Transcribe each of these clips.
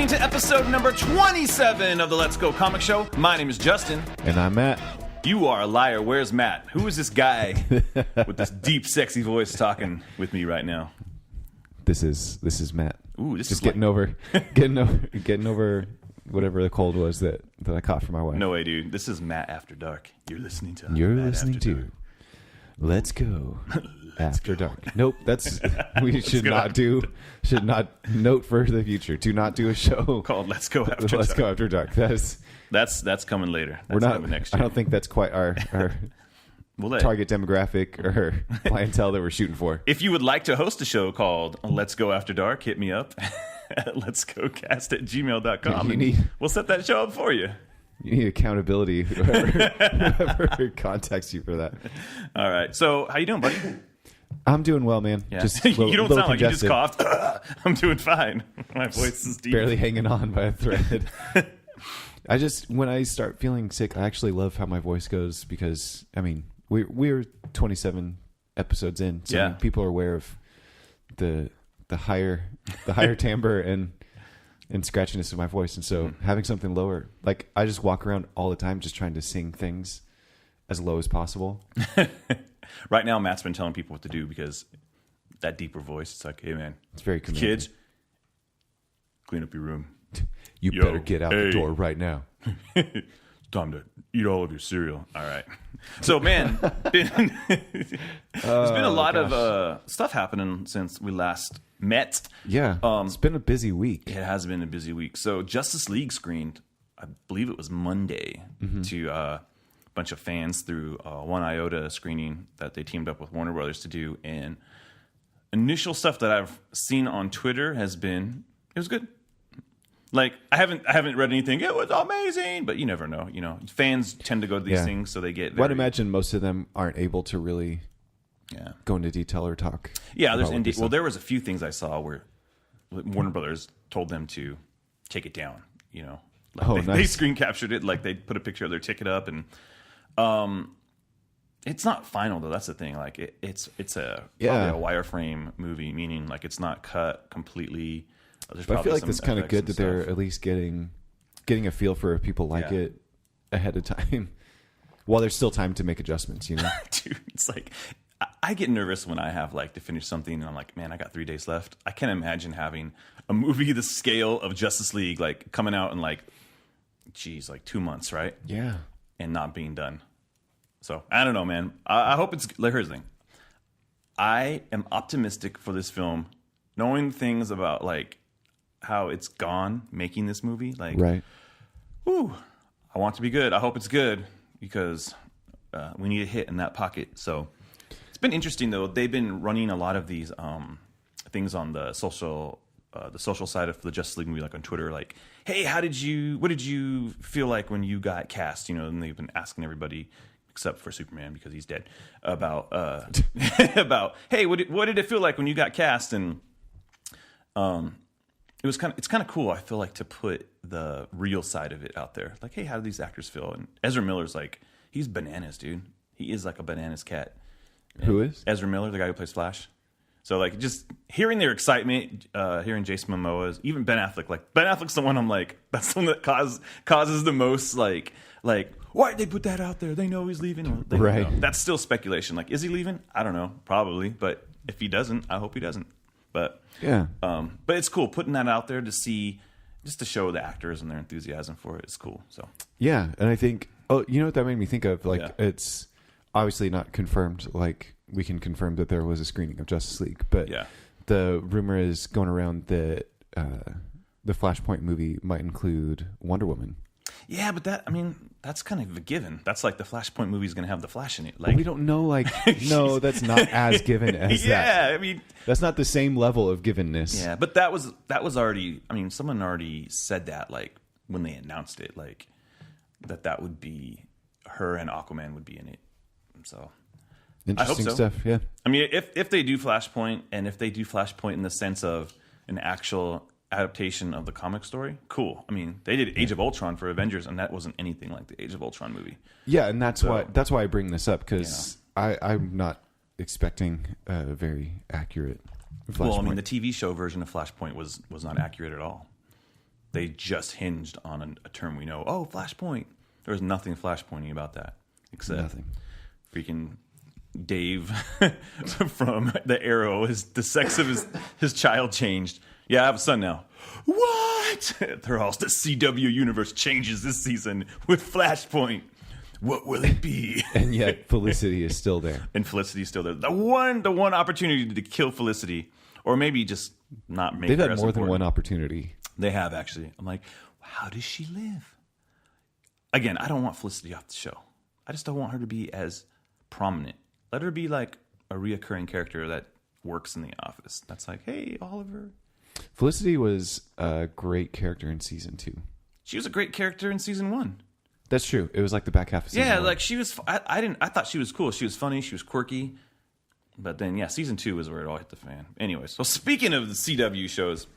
listening to episode number 27 of the Let's Go Comic Show. My name is Justin. And I'm Matt. You are a liar. Where's Matt? Who is this guy with this deep, sexy voice talking with me right now? This is Matt. Ooh, this just is getting over whatever the cold was that I caught from my wife. No way, dude. This is Matt After Dark. You're listening to Let's Go After Dark. Nope, we should not note for the future. Do not do a show called Let's Go After Dark. Let's Go After Dark. That's coming later. That's coming next year. I don't think that's quite our target demographic or clientele that we're shooting for. If you would like to host a show called Let's Go After Dark, hit me up at letsgocast@gmail.com. We'll set that show up for you. You need accountability, whoever contacts you for that. All right. So how you doing, buddy? I'm doing well, man. Yeah. Just you don't sound like you just coughed. I'm doing fine. My voice is deep. Barely hanging on by a thread. When I start feeling sick, I actually love how my voice goes because, I mean, we're 27 episodes in, so yeah. People are aware of the higher timbre and scratchiness of my voice, and so having something lower, like I just walk around all the time just trying to sing things as low as possible. Right now, Matt's been telling people what to do because that deeper voice, it's like, hey man, it's very commanding. Kids, clean up your room. You better get out the door right now. It's time to eat all of your cereal. All right. So, man, there's been a lot of stuff happening since we last met. Yeah, it's been a busy week. It has been a busy week. So, Justice League screened, I believe it was Monday, to a bunch of fans through One Iota screening that they teamed up with Warner Brothers to do. And initial stuff that I've seen on Twitter it was good. Like I haven't read anything. It was amazing, but you never know. You know, fans tend to go to these things, so they get. I'd imagine most of them aren't able to really, go into detail or talk. Yeah, there was a few things I saw where Warner Brothers told them to take it down. You know, like they screen captured it, like they put a picture of their ticket up, and it's not final though. That's the thing. Like it's probably a wireframe movie, meaning like it's not cut completely. But I feel like that's kind of good that they're at least getting a feel for if people like it ahead of time, while there's still time to make adjustments. You know, dude, it's like I get nervous when I have like to finish something and I'm like, man, I got 3 days left. I can't imagine having a movie the scale of Justice League like coming out in like 2 months, right? Yeah, and not being done. So I don't know, man. I hope it's. Here's the thing. I am optimistic for this film, knowing things about like how it's gone making this movie. Like, right. Whew, I want it to be good. I hope it's good because we need a hit in that pocket. So it's been interesting though. They've been running a lot of these things on the social side of the Justice League movie, like on Twitter, like, hey, what did you feel like when you got cast? You know, and they've been asking everybody except for Superman because he's dead about hey, what did it feel like when you got cast? And it's kind of cool. I feel like to put the real side of it out there. Like, hey, how do these actors feel? And Ezra Miller's like, he's bananas, dude. He is like a bananas cat. And who is? Ezra Miller, the guy who plays Flash. So like just hearing their excitement, hearing Jason Momoa's, even Ben Affleck. Like Ben Affleck's the one I'm like, that's the one that causes the most like why did they put that out there? They know he's leaving. Right. That's still speculation. Like, is he leaving? I don't know. Probably. But if he doesn't, I hope he doesn't. But yeah, but it's cool putting that out there to see, just to show the actors and their enthusiasm for it. It's cool. So yeah, and I think you know what that made me think of? Like it's obviously not confirmed. Like we can confirm that there was a screening of Justice League, but the rumor is going around that the Flashpoint movie might include Wonder Woman. Yeah, but that's kind of a given. That's like the Flashpoint movie is going to have the Flash in it. Like, we don't know. Like, no, that's not as given as that. Yeah, I mean, that's not the same level of givenness. Yeah, but that was already. I mean, someone already said that, like when they announced it, like that would be her and Aquaman would be in it. So interesting I hope so. Stuff. Yeah. I mean, if they do Flashpoint, and if they do Flashpoint in the sense of an actual adaptation of the comic story, cool. I mean, they did Age of Ultron for Avengers, and that wasn't anything like the Age of Ultron movie. Yeah, and that's why I bring this up, because I'm not expecting a very accurate Flashpoint. Well, I mean, the TV show version of Flashpoint was not accurate at all. they just hinged on a term we know. Oh, Flashpoint. There's nothing Flashpointing about that except nothing. Freaking Dave from the Arrow. The sex of his child changed. Yeah, I have a son now. What? They're all the CW universe changes this season with Flashpoint. What will it be? And yet Felicity is still there. And Felicity's still there. The one opportunity to kill Felicity, or maybe just not make. They've her had as more important. than one opportunity. They have, actually. I'm like, how does she live? Again, I don't want Felicity off the show. I just don't want her to be as prominent. Let her be like a reoccurring character that works in the office. That's like, hey, Oliver. Felicity was a great character in season 2. She was a great character in season 1. That's true. It was like the back half of season 1. Like she was. I thought she was cool. She was funny. She was quirky. But then, yeah, season 2 is where it all hit the fan. Anyway, so speaking of the CW shows,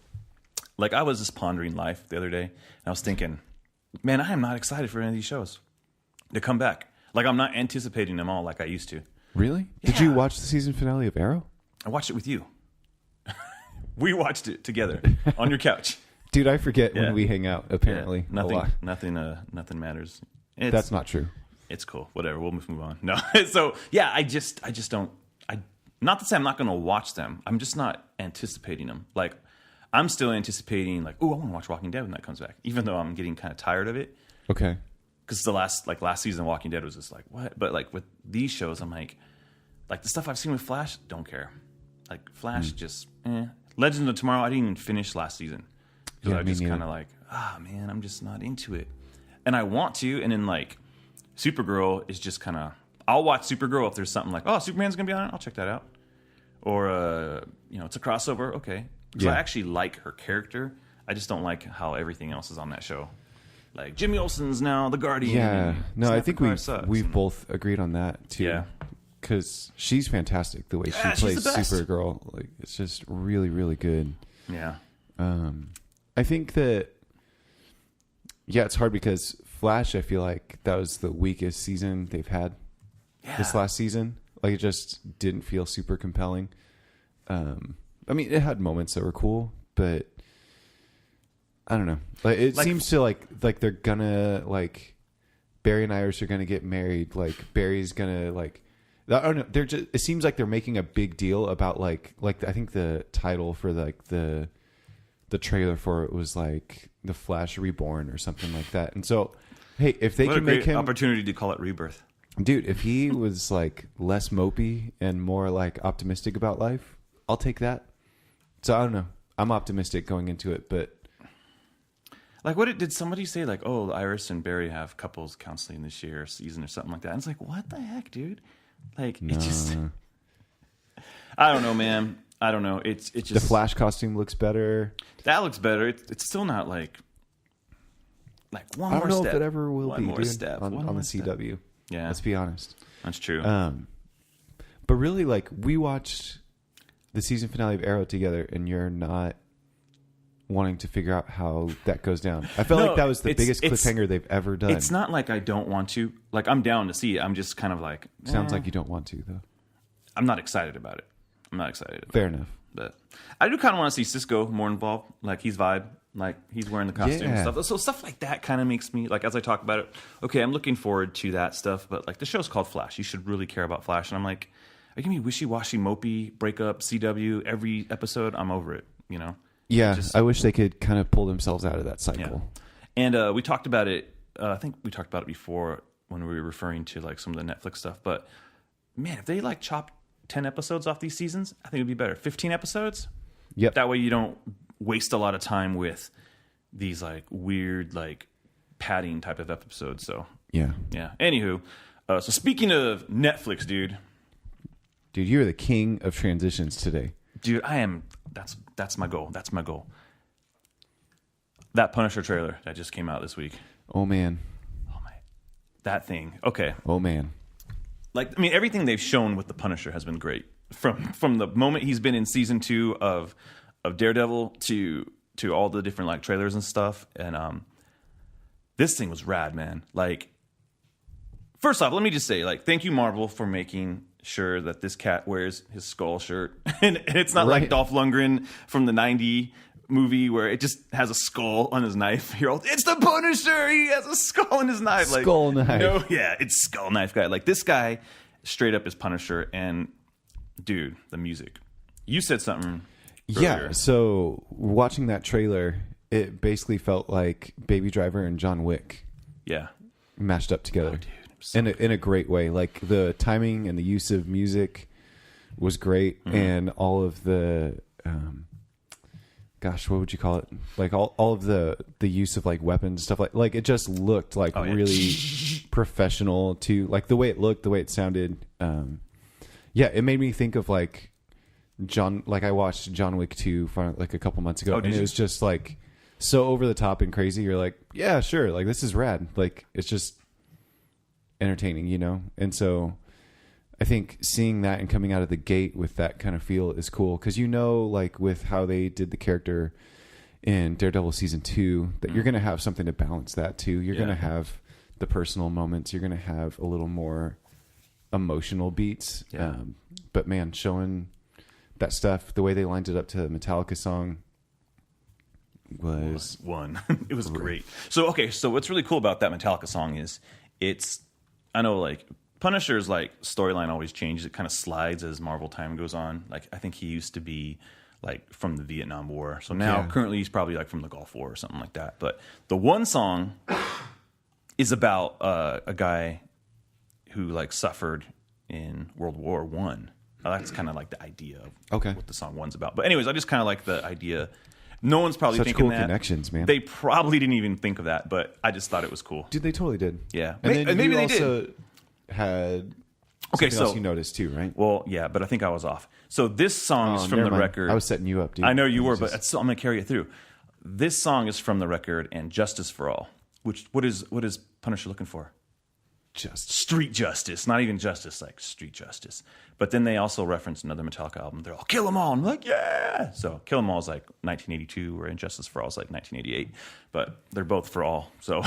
like I was just pondering life the other day, and I was thinking, man, I am not excited for any of these shows to come back. Like I'm not anticipating them all like I used to. Really? Yeah. Did you watch the season finale of Arrow? I watched it with you. We watched it together on your couch. Dude, I forget when we hang out, apparently. Yeah, nothing matters. That's not true. It's cool. Whatever. We'll move on. No. So, yeah, I just don't. Not to say I'm not going to watch them. I'm just not anticipating them. Like, I'm still anticipating, like, oh, I want to watch Walking Dead when that comes back, even though I'm getting kind of tired of it. Okay. Because the last season of Walking Dead was just like, what? But, like, with these shows, I'm like the stuff I've seen with Flash, don't care. Like, Flash just, Legends of Tomorrow, I didn't even finish last season. Because I was just kind of like, man, I'm just not into it. And I want to, and then, like, Supergirl is just kind of, I'll watch Supergirl if there's something like, oh, Superman's going to be on it, I'll check that out. Or, it's a crossover, okay. Because I actually like her character. I just don't like how everything else is on that show. Like, Jimmy Olsen's now the Guardian. Yeah. No, I think we've both agreed on that, too. Yeah. Because she's fantastic the way she plays Supergirl. Like, it's just really, really good. Yeah. I think that, it's hard because Flash, I feel like that was the weakest season they've had this last season. Like, it just didn't feel super compelling. I mean, it had moments that were cool, but I don't know. Like, it seems to like they're gonna like Barry and Iris are gonna get married. Like, Barry's gonna like. I don't know. They're just. It seems like they're making a big deal about like I think the title for like the trailer for it was like The Flash Reborn or something like that. And so, hey, if they can make him opportunity to call it Rebirth, dude. If he was like less mopey and more like optimistic about life, I'll take that. So I don't know. I'm optimistic going into it, but like, did somebody say like, oh, Iris and Barry have couples counseling this year or season or something like that? And it's like, what the heck, dude? Like, it just, I don't know, man. I don't know. It's just the Flash costume looks better. That looks better. It's still not like one more step. I don't know if it ever will one be, more dude, step. on the CW. Yeah, let's be honest. That's true. But really, like, we watched the season finale of Arrow together, and you're not wanting to figure out how that goes down. I felt like that was the biggest cliffhanger they've ever done. It's not like I don't want to. Like, I'm down to see it. I'm just kind of like... Sounds like you don't want to, though. I'm not excited about it. I'm not excited. Fair enough. But I do kind of want to see Cisco more involved. Like, he's vibe. Like, he's wearing the costume and stuff. So stuff like that kind of makes me... Like, as I talk about it, okay, I'm looking forward to that stuff. But, like, the show's called Flash. You should really care about Flash. And I'm like... Are you going to be wishy-washy, mopey, breakup, CW, every episode? I'm over it, you know? Yeah, I wish they could kind of pull themselves out of that cycle. Yeah. And we talked about it, I think we talked about it before when we were referring to like some of the Netflix stuff. But, man, if they like chop 10 episodes off these seasons, I think it would be better. 15 episodes? Yep. That way you don't waste a lot of time with these like weird like padding type of episodes. So, yeah. Anywho, so speaking of Netflix, dude, you're the king of transitions today. Dude, I am. That's my goal. That's my goal. That Punisher trailer that just came out this week. Oh, man. That thing. Okay. Oh, man. Like, I mean, everything they've shown with the Punisher has been great. From the moment he's been in season 2 of Daredevil to all the different like trailers and stuff. And this thing was rad, man. Like, first off, let me just say, like, thank you, Marvel, for making sure that this cat wears his skull shirt. And it's not like Dolph Lundgren from the 90 movie where it just has a skull on his knife. You're all, it's the Punisher. He has a skull on his knife. Skull knife. No, yeah, it's skull knife guy. Like this guy, straight up is Punisher. And dude, the music. You said something. Yeah. So watching that trailer, it basically felt like Baby Driver and John Wick. Yeah. Mashed up together. Oh, dude, in a great way. Like the timing and the use of music was great, and all of the gosh, what would you call it? Like all of the use of like weapons, stuff like it just looked like really professional too. Like the way it looked, the way it sounded. Yeah, it made me think of like I watched John Wick 2 like a couple months ago, and it was just like so over the top and crazy. You're like, yeah, sure, like this is rad. Like it's just entertaining, you know? And so I think seeing that and coming out of the gate with that kind of feel is cool, because you know, like with how they did the character in Daredevil season 2, that you're going to have something to balance that too. You're going to have the personal moments. You're going to have a little more emotional beats. Yeah. But man, showing that stuff, the way they lined it up to the Metallica song was one. It was great. So what's really cool about that Metallica song is I know like Punisher's like storyline always changes. It kind of slides as Marvel time goes on. Like I think he used to be like from the Vietnam War. So now currently he's probably like from the Gulf War or something like that. But the one song is about a guy who like suffered in World War One. That's kind of like the idea of what the song one's about. But anyways, I just kind of like the idea. No one's probably such thinking cool that. Connections, man. They probably didn't even think of that, but I just thought it was cool. Dude, they totally did. Yeah, and then maybe you they also did. Had something else you noticed too, right? Well, yeah, but I think I was off. So this song is from the record. I was setting you up, dude. I know you were, but I'm going to carry it through. This song is from the record and Justice for All. Which what is Punisher looking for? Street justice, not even justice, like street justice. But then they also reference another Metallica album. They're all kill 'em all. I'm like, yeah. So kill 'em all is like 1982, or Injustice for All is like 1988. But they're both for all. So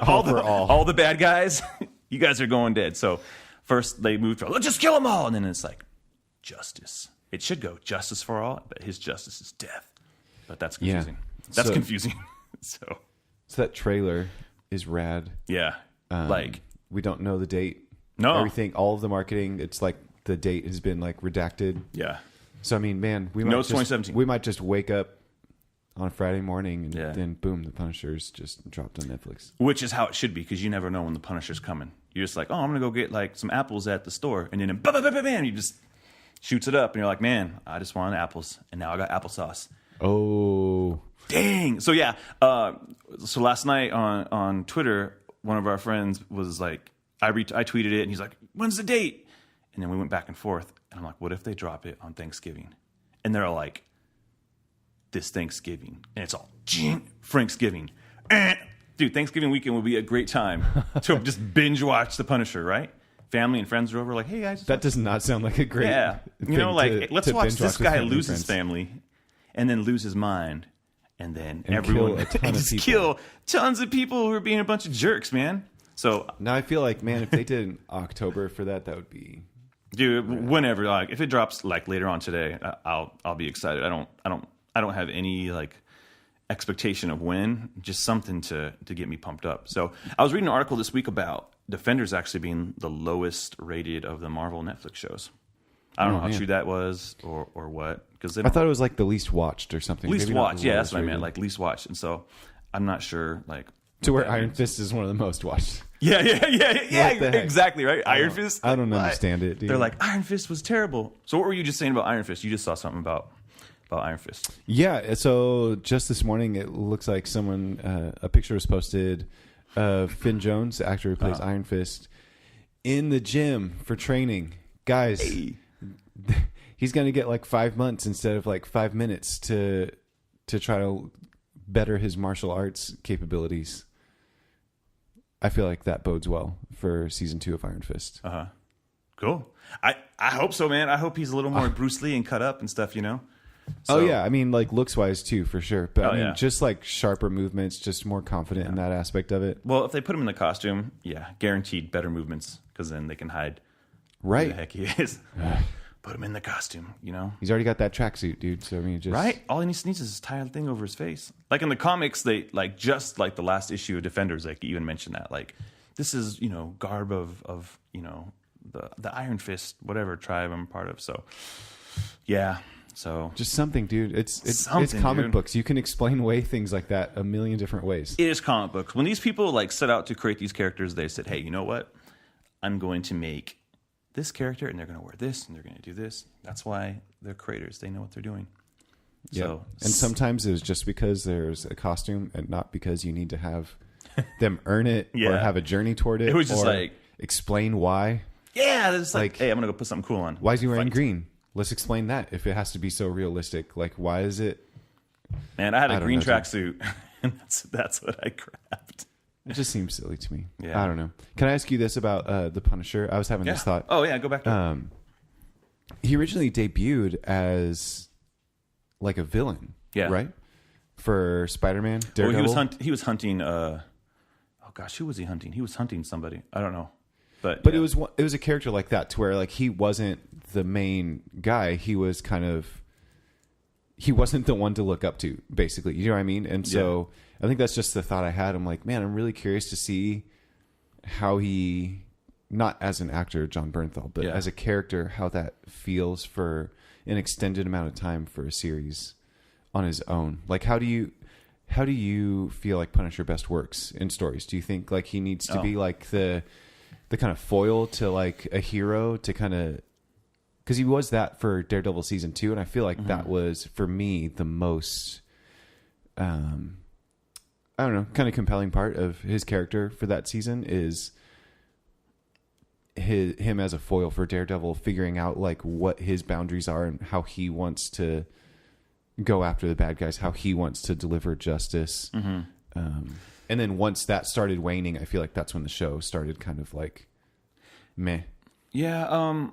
all the bad guys, you guys are going dead. So first they moved to let's just kill 'em all, and then it's like justice. It should go justice for all, but his justice is death. But that's confusing. Yeah. That's confusing. So that trailer is rad. Yeah. Like we don't know the date. No. Everything, all of the marketing, it's like the date has been like redacted. Yeah. So I mean, man, we might just wake up on a Friday morning and then boom, the Punisher's just dropped on Netflix. Which is how it should be, because you never know when the Punisher's coming. You're just like, oh, I'm gonna go get like some apples at the store, and then bam, you just shoots it up, and you're like, man, I just wanted apples, and now I got applesauce. Oh, dang! So yeah, so last night on Twitter, one of our friends was like, I tweeted it, and he's like, when's the date? And then we went back and forth, and I'm like, what if they drop it on Thanksgiving? And they're all like, this Thanksgiving, and it's all Franksgiving. Dude, Thanksgiving weekend will be a great time to just binge watch The Punisher, right? Family and friends are over, like, hey guys, that does not sound like a great. Yeah, you know, like let's watch this guy lose his family, and then lose his mind, and then everyone kill tons of people who are being a bunch of jerks, man. So now I feel like, man, if they did in October for that would be, dude, whenever, like if it drops like later on today, I'll be excited. I don't have any like expectation of when, just something to get me pumped up. So I was reading an article this week about Defenders actually being the lowest rated of the Marvel Netflix shows. I don't know how true that was or what, because I thought it was like the least watched or something. Least watched, yeah, that's what I meant, like least watched. And so I'm not sure, like to where Iron Fist is one of the most watched. Yeah, exactly, right. Iron Fist. I don't understand it, dude. They're like, Iron Fist was terrible. So what were you just saying about Iron Fist? You just saw something about Iron Fist. Yeah, so just this morning, it looks like someone, a picture was posted of Finn Jones, the actor who plays Iron Fist, in the gym for training. Guys, he's going to get like 5 months instead of like 5 minutes to try to better his martial arts capabilities. I feel like that bodes well for season 2 of Iron Fist. Cool. I hope so, man. I hope he's a little more Bruce Lee and cut up and stuff, you know? So, yeah, I mean, like looks-wise too, for sure. But I mean, just like sharper movements, just more confident in that aspect of it. Well, if they put him in the costume, guaranteed better movements, because then they can hide who the heck he is. put him in the costume, you know? He's already got that tracksuit, dude. So I mean, just right. All he needs is this tiny thing over his face. Like in the comics, they like just like the last issue of Defenders, like even mentioned that. Like this is garb of the Iron Fist, whatever tribe I'm part of. So yeah. So just something, dude. It's comic books. You can explain away things like that a million different ways. It is comic books. When these people like set out to create these characters, they said, "Hey, you know what? I'm going to make this character, and they're going to wear this, and they're going to do this." That's why they're creators. They know what they're doing. Yeah. So, and sometimes it was just because there's a costume, and not because you need to have them earn it or have a journey toward it. It was just like explain why. Yeah, it's like, hey, I'm going to go put something cool on. Why is he wearing green? Let's explain that. If it has to be so realistic, like why is it? Man, I had a green tracksuit, and that's what I grabbed. It just seems silly to me. Yeah. I don't know. Can I ask you this about the Punisher? I was having this thought. Oh yeah, go back to it. He originally debuted as like a villain, right? For Spider-Man, Daredevil. Well, he was hunting. Oh gosh, who was he hunting? He was hunting somebody. I don't know, but it was a character like that to where like he wasn't the main guy. He was he wasn't the one to look up to, basically. You know what I mean? And so I think that's just the thought I had. I'm like, man, I'm really curious to see how he, not as an actor, John Bernthal, but as a character, how that feels for an extended amount of time for a series on his own. Like, how do you feel like Punisher best works in stories? Do you think like he needs to be like the kind of foil to like a hero to kind of, because he was that for Daredevil season 2, and I feel like that was for me the most I don't know, kind of compelling part of his character for that season is him as a foil for Daredevil, figuring out like what his boundaries are and how he wants to go after the bad guys, how he wants to deliver justice. And then once that started waning, I feel like that's when the show started kind of like meh. Yeah,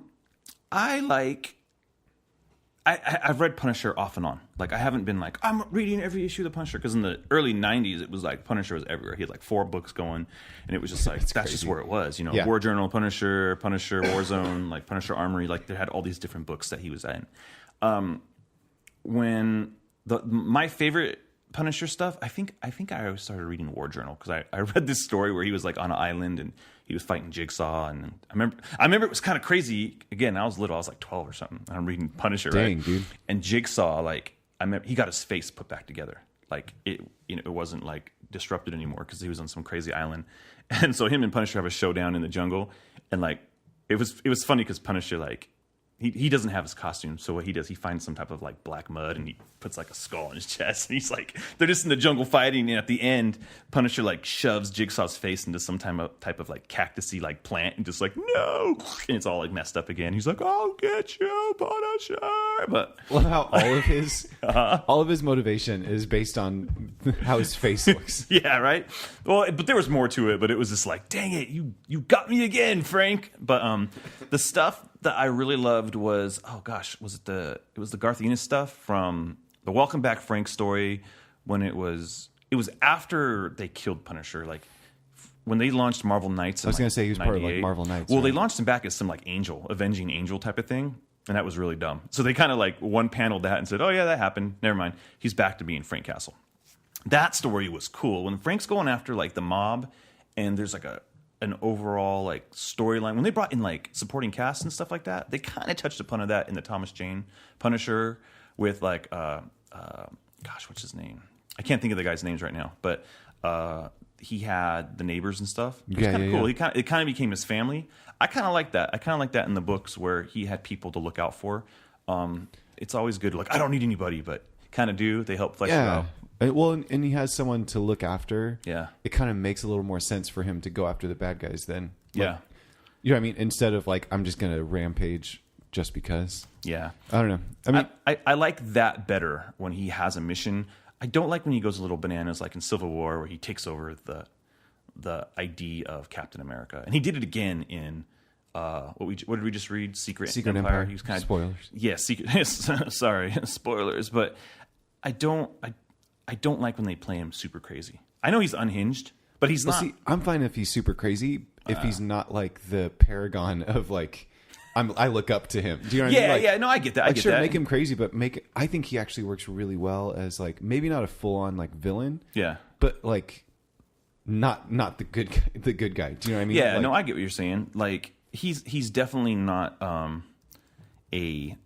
I've read Punisher off and on. Like, I haven't been like, I'm reading every issue of the Punisher. Because in the early 90s, it was like Punisher was everywhere. He had like 4 books going. And it was just like, that's just where it was. You know, War Journal, Punisher, Warzone, like Punisher Armory. Like, they had all these different books that he was in. When my favorite Punisher stuff, I think I started reading War Journal. Because I read this story where he was like on an island and he was fighting Jigsaw, and I remember it was kind of crazy. Again, I was little, I was like 12 or something, and I'm reading Punisher, Dang, right? Dude. And Jigsaw, like, I remember he got his face put back together. Like, it wasn't like disrupted anymore because he was on some crazy island. And so him and Punisher have a showdown in the jungle, and like it was funny because Punisher, like, he doesn't have his costume, so what he does, he finds some type of like black mud and he puts like a skull on his chest, and he's like, they're just in the jungle fighting, and at the end, Punisher like shoves Jigsaw's face into some type of like cactusy like plant, and just like, no, and it's all like messed up again. He's like, I'll get you, Punisher. But love how all of his motivation is based on how his face looks. Yeah, right. Well, but there was more to it, but it was just like, dang it, you got me again, Frank. But the stuff that I really loved was, it was the Garth Ennis stuff from the Welcome Back Frank story, when it was after they killed Punisher, like when they launched Marvel Knights. I was going to say he was part of like Marvel Knights. Well, right? They launched him back as some like avenging angel type of thing, and that was really dumb. So they kind of like one-paneled that and said, oh yeah, that happened. Never mind. He's back to being Frank Castle. That story was cool. When Frank's going after like the mob, and there's like an overall like storyline. When they brought in like supporting cast and stuff like that, they kind of touched upon that in the Thomas Jane Punisher with like what's his name? I can't think of the guy's names right now, but he had the neighbors and stuff. It was kind of cool. Yeah. It kind of became his family. I kind of like that. I kind of like that in the books where he had people to look out for. It's always good. Like, I don't need anybody, but kind of do. They help flesh it out. Well, and he has someone to look after. Yeah. It kind of makes a little more sense for him to go after the bad guys then. Like, yeah. You know what I mean? Instead of like, I'm just going to rampage just because. Yeah. I don't know. I mean, I like that better when he has a mission. I don't like when he goes a little bananas like in Civil War, where he takes over the ID of Captain America. And he did it again in what did we just read? Secret Empire. He was kind of spoilers. Yeah, sorry, spoilers, but I don't like when they play him super crazy. I know he's unhinged, but he's not. See, I'm fine if he's super crazy, if he's not like the paragon of like I look up to him. Do you know what I mean? Like, yeah. No, I get that. I get sure, that. make him crazy, but I think he actually works really well as like maybe not a full on like villain. Yeah, but like not the good guy. Do you know what I mean? Yeah, like, no, I get what you're saying. Like he's definitely not a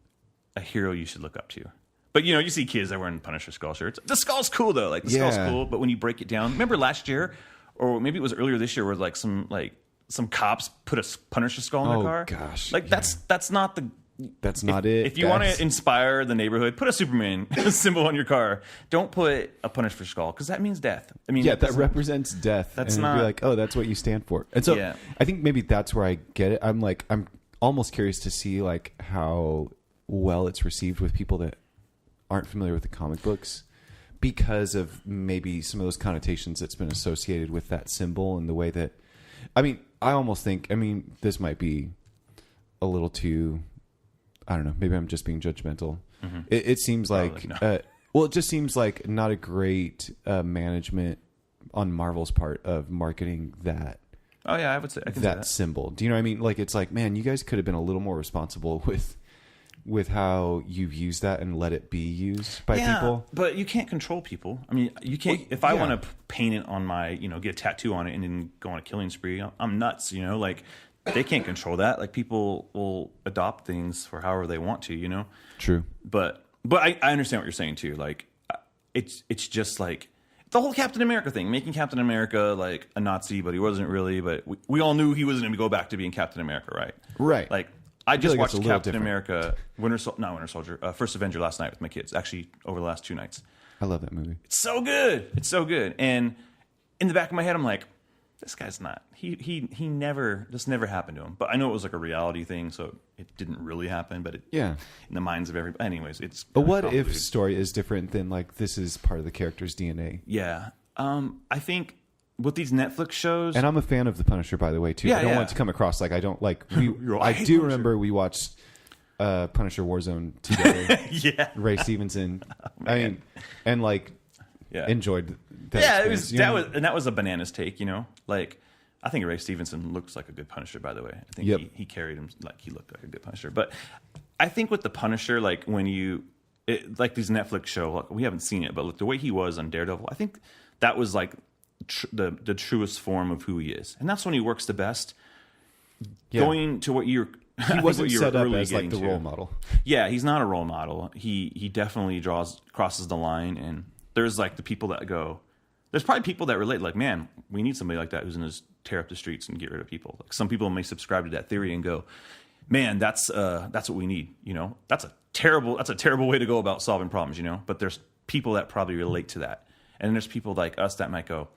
hero you should look up to. But you see kids that wearing Punisher skull shirts. The skull's cool though. Like the skull's cool, but when you break it down, remember last year, or maybe it was earlier this year, where like some cops put a Punisher skull in their car. Oh gosh, like that's not the. That's not it. If you want to inspire the neighborhood, put a Superman symbol on your car. Don't put a Punisher skull because that means death. I mean, that represents death. That's and not be like, oh, that's what you stand for. And so I think maybe that's where I get it. I'm almost curious to see like how well it's received with people that aren't familiar with the comic books because of maybe some of those connotations that's been associated with that symbol and the way that. I mean, I almost think. I mean, this might be a little too. I don't know. Maybe I'm just being judgmental. Mm-hmm. It seems like, it just seems like not a great management on Marvel's part of marketing that. Oh yeah, I would say that symbol. Do you know what I mean? Like it's like, man, you guys could have been a little more responsible with how you've used that and let it be used by people. But you can't control people. I mean, you can't. If I want to paint it on my, get a tattoo on it and then go on a killing spree, I'm nuts. Like. They can't control that. Like people will adopt things for however they want to, True. But I understand what you're saying too. Like it's just like the whole Captain America thing, making Captain America like a Nazi, but he wasn't really. But we all knew he wasn't going to go back to being Captain America, right? Right. Like I just watched Captain America, Winter Soldier, First Avenger last night with my kids. Actually, over the last 2 nights. I love that movie. It's so good. It's so good. And in the back of my head, I'm like, this guy's not. He never. This never happened to him. But I know it was like a reality thing, so it didn't really happen. But in the minds of everybody. Anyways, it's. A what if story is different than like this is part of the character's DNA. Yeah. I think with these Netflix shows, and I'm a fan of the Punisher, by the way, too. I don't want it to come across like I don't like. I do remember we watched Punisher Warzone together. Ray Stevenson. I mean, and like. Yeah. Enjoyed that. Yeah, that was a bananas take, Like I think Ray Stevenson looks like a good Punisher, by the way. I think he carried him like he looked like a good Punisher. But I think with the Punisher, like when like these Netflix show, like, we haven't seen it, but like the way he was on Daredevil, I think that was like the truest form of who he is, and that's when he works the best. Yeah. Going to what you're. He wasn't set up as like the role model. Yeah, he's not a role model. He definitely crosses the line and. There's like the people that go. There's probably people that relate. Like, man, we need somebody like that who's going to tear up the streets and get rid of people. Like some people may subscribe to that theory and go, man, that's what we need. That's a terrible way to go about solving problems. But there's people that probably relate to that, and there's people like us that might go,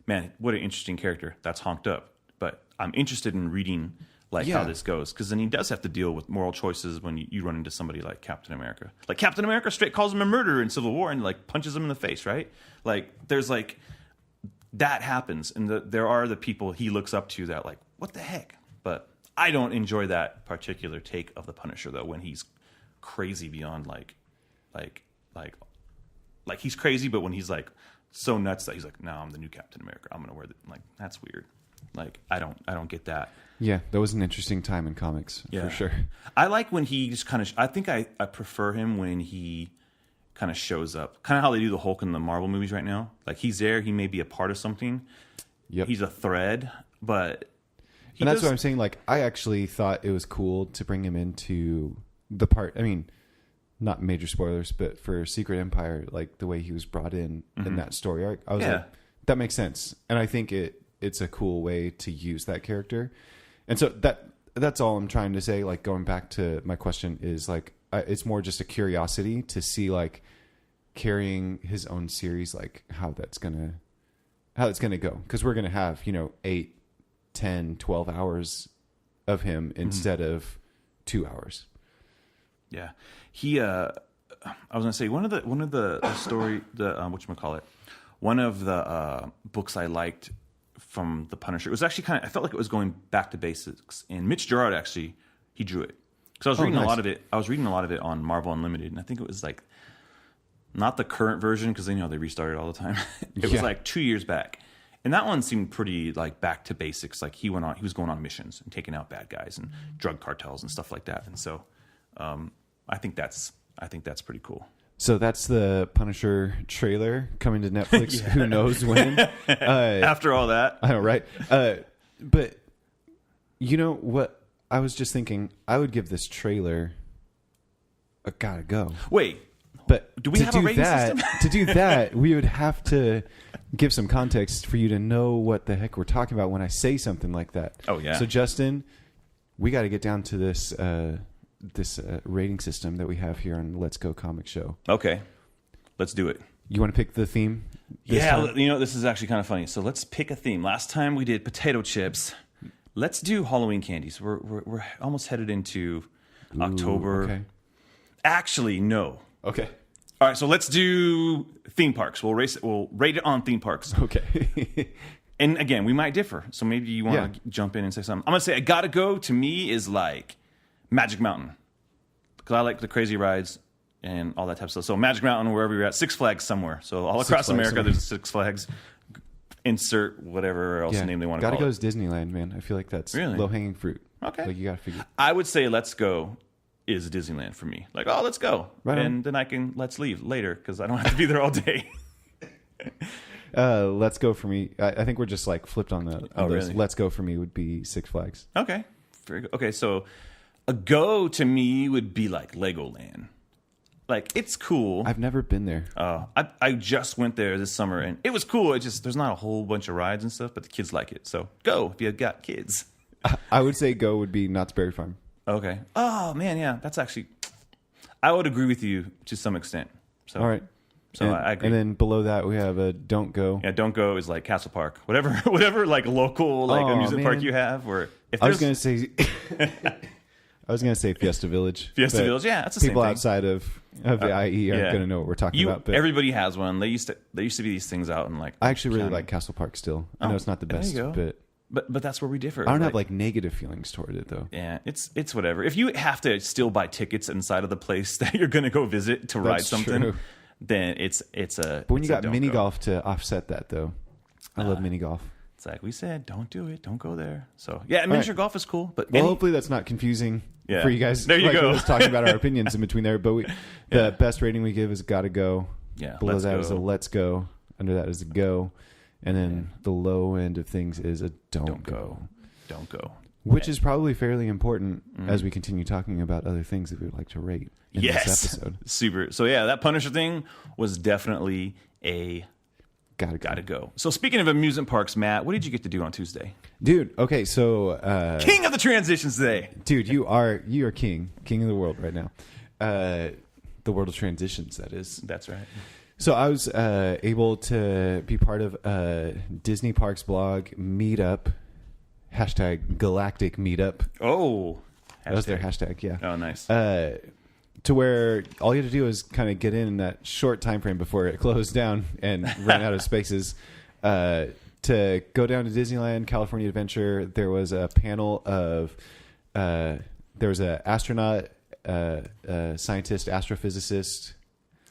man, what an interesting character. That's honked up. But I'm interested in reading. How this goes, because then he does have to deal with moral choices when you run into somebody like Captain America. Like Captain America straight calls him a murderer in Civil War and like punches him in the face, right? Like there's like that happens, and there are the people he looks up to that like what the heck. But I don't enjoy that particular take of the Punisher though, when he's crazy beyond like he's crazy, but when he's like so nuts that he's like, no, I'm the new Captain America. I'm gonna wear like that's weird. Like I don't get that. Yeah, that was an interesting time in comics for sure. I like when he just kind of. I think I prefer him when he kind of shows up, kind of how they do the Hulk in the Marvel movies right now. Like he's there, he may be a part of something. Yep. He's a thread, but that's what I'm saying. Like I actually thought it was cool to bring him into the part. I mean, not major spoilers, but for Secret Empire, like the way he was brought in that story arc, I was like, that makes sense, and I think it's a cool way to use that character. And so that's all I'm trying to say. Like going back to my question is like it's more just a curiosity to see like carrying his own series, like how that's gonna go, because we're gonna have 8, 10, 12 hours of him instead of 2 hours. Yeah, he. I was gonna say one of the story whatchamacallit, one of the books I liked. From the Punisher, it was actually I felt like it was going back to basics. And Mitch Gerard actually he drew it because I was reading a lot of it. I was reading a lot of it on Marvel Unlimited, and I think it was like not the current version because they restarted all the time. It was like 2 years back, And that one seemed pretty like back to basics. Like he was going on missions and taking out bad guys and drug cartels and stuff like that. And so I think that's pretty cool. So that's the Punisher trailer coming to Netflix. Yeah. Who knows when? After all that, I know, right? But you know what? I was just thinking, I would give this trailer a gotta go. Wait, but do we have a rating system? To do that, we would have to give some context for you to know what the heck we're talking about when I say something like that. Oh yeah. So Justin, we got to get down to this rating system that we have here on Let's Go Comic Show. Okay, let's do it. You want to pick the theme? Yeah, you know, this is actually kind of funny. So let's pick a theme. Last time we did potato chips. Let's do Halloween candies. We're almost headed into October. Okay. Actually, no. Okay. All right, so let's do theme parks. We'll rate it on theme parks. Okay. And again, we might differ. So maybe you want to jump in and say something. I'm going to say I gotta go to me is like Magic Mountain. Because I like the crazy rides and all that type of stuff. So Magic Mountain, wherever you're at, Six Flags somewhere. So all across America, there's Six Flags. Insert whatever else name they want to call it. Gotta go is Disneyland, man. I feel like that's really low-hanging fruit. Okay. Like you gotta figure. I would say Let's Go is Disneyland for me. Like, oh, let's go. Right on. And then I can let's leave later because I don't have to be there all day. Let's Go for me. I think we're just like flipped on the. Really? Let's Go for me would be Six Flags. Okay. Very good. Okay, so a go to me would be like Legoland. Like, it's cool. I've never been there. I just went there this summer, and it was cool. It just there's not a whole bunch of rides and stuff, but the kids like it. So go if you've got kids. I would say go would be Knott's Berry Farm. Okay. Oh, man, yeah. That's actually... I would agree with you to some extent. So, all right. So I agree. And then below that, we have a Don't Go. Yeah, Don't Go is like Castle Park. Whatever like local like amusement park you have. Or if I was going to say... I was going to say Fiesta Village. Fiesta Village, yeah, that's the same thing. People outside of the IE aren't going to know what we're talking about. But everybody has one. They used to be these things out in like... I actually really like Castle Park still. I know it's not the best, but that's where we differ. I don't have like negative feelings toward it though. Yeah, it's whatever. If you have to still buy tickets inside of the place that you're going to go visit to ride something, true. Then it's a... But when you got mini golf to offset that though, I love mini golf. It's like we said, don't do it. Don't go there. So yeah, miniature golf is cool. But hopefully that's not confusing for you guys. There you go. We're just talking about our opinions in between there. But the best rating we give is gotta go. Yeah. Below that is a let's go. Under that is a go. And then the low end of things is a don't go. Don't go. Which is probably fairly important as we continue talking about other things that we would like to rate in this episode. Super. So yeah, that Punisher thing was definitely a gotta go. So speaking of amusement parks, Matt, what did you get to do on Tuesday? Dude, okay, so King of the transitions today. Dude, you are king of the world right now. The world of transitions, that is. That's right. So I was able to be part of a Disney Parks blog Meetup, #Galactic Meetup. Oh, that was their hashtag, yeah. Oh, nice. To where all you had to do is kind of get in that short time frame before it closed down and ran out of spaces. To go down to Disneyland, California Adventure, there was a panel of there was an astronaut, scientist, astrophysicist,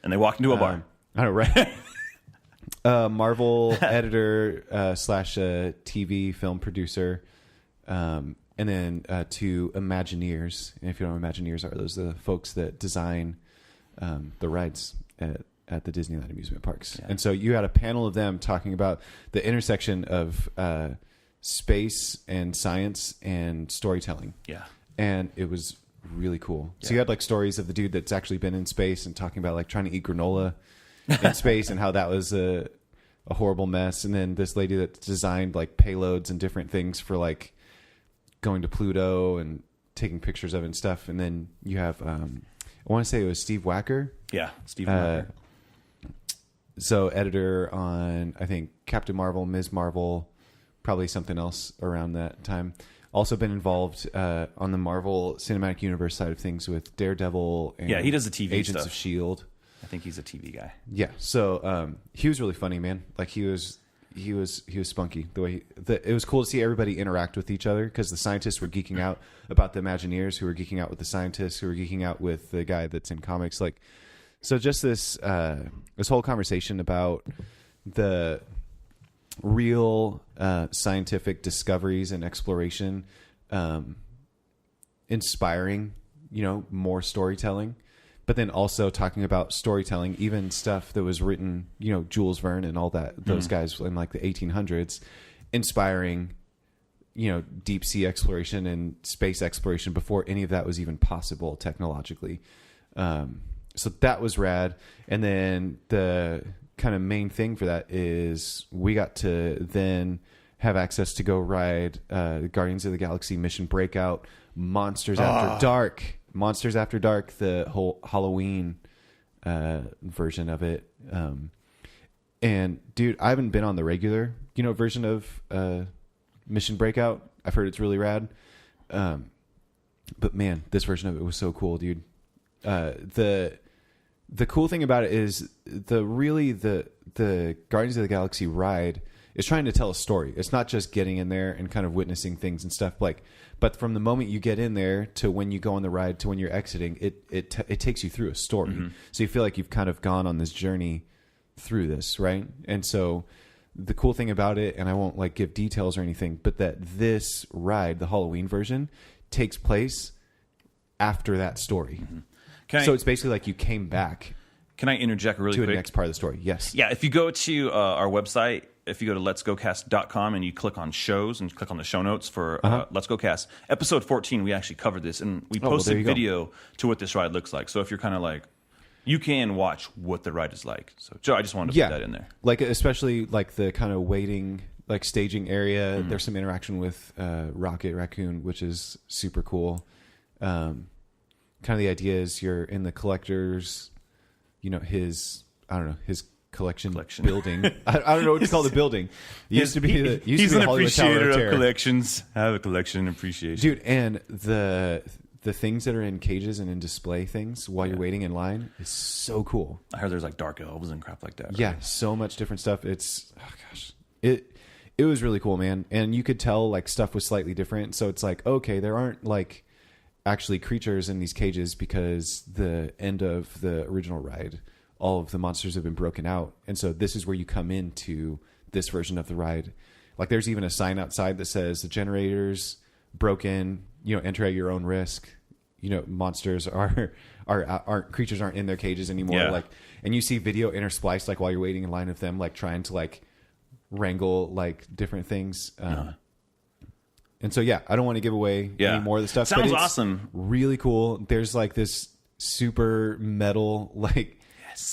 and they walked into a bar. I know, right? Marvel editor / TV film producer. And then to Imagineers. And if you don't know what Imagineers are, those are the folks that design the rides at the Disneyland amusement parks. Yeah. And so you had a panel of them talking about the intersection of space and science and storytelling. Yeah. And it was really cool. Yeah. So you had like stories of the dude that's actually been in space and talking about like trying to eat granola in space and how that was a horrible mess. And then this lady that designed like payloads and different things for like going to Pluto and taking pictures of it and stuff. And then you have, I want to say it was Steve Wacker. Yeah, Steve Wacker. So editor on, I think, Captain Marvel, Ms. Marvel, probably something else around that time. Also been involved on the Marvel Cinematic Universe side of things with Daredevil and he does the TV Agents stuff. of S.H.I.E.L.D. I think he's a TV guy. Yeah, so he was really funny, man. Like he was spunky. The way it was cool to see everybody interact with each other because the scientists were geeking out about the Imagineers, who were geeking out with the scientists, who were geeking out with the guy that's in comics. Like, so just this whole conversation about the real scientific discoveries and exploration, inspiring, more storytelling, but then also talking about storytelling, even stuff that was written, Jules Verne and all that, those guys in like the 1800s, inspiring, deep sea exploration and space exploration before any of that was even possible technologically. So that was rad. And then the kind of main thing for that is we got to then have access to go ride Guardians of the Galaxy Mission Breakout, Monsters After Dark, the whole Halloween version of it. And dude, I haven't been on the regular, version of Mission Breakout. I've heard it's really rad. But man, this version of it was so cool, dude. The cool thing about it is the Guardians of the Galaxy ride is trying to tell a story. It's not just getting in there and kind of witnessing things and stuff but from the moment you get in there to when you go on the ride to when you're exiting, it takes you through a story. Mm-hmm. So you feel like you've kind of gone on this journey through this, right? And so the cool thing about it, and I won't give details or anything, but that this ride, the Halloween version, takes place after that story. Mm-hmm. So it's basically like you came back. Can I interject really quick? To the next part of the story, yes. Yeah, if you go to our website, if you go to letsgocast.com and you click on shows and click on the show notes for Let's Go Cast, episode 14, we actually covered this, and we posted video to what this ride looks like. So if you're kind of like, you can watch what the ride is like. So Joe, I just wanted to put that in there. Especially the kind of waiting, staging area. Mm-hmm. There's some interaction with Rocket Raccoon, which is super cool. Kind of the idea is you're in the collector's, his collection building. I don't know what to call the building. He's an appreciator of collections. I have a collection appreciation. Dude, and the things that are in cages and in display things while you're waiting in line is so cool. I heard there's dark elves and crap like that. Right? Yeah, so much different stuff. It's it was really cool, man. And you could tell stuff was slightly different. So it's okay, there aren't actually creatures in these cages because the end of the original ride, all of the monsters have been broken out. And so this is where you come into this version of the ride. There's even a sign outside that says the generator's broken, enter at your own risk. Monsters aren't creatures aren't in their cages anymore. Yeah. And you see video interspliced while you're waiting in line of them trying to wrangle different things. And so I don't want to give away any more of the stuff. Sounds awesome. Really cool. There's this super metal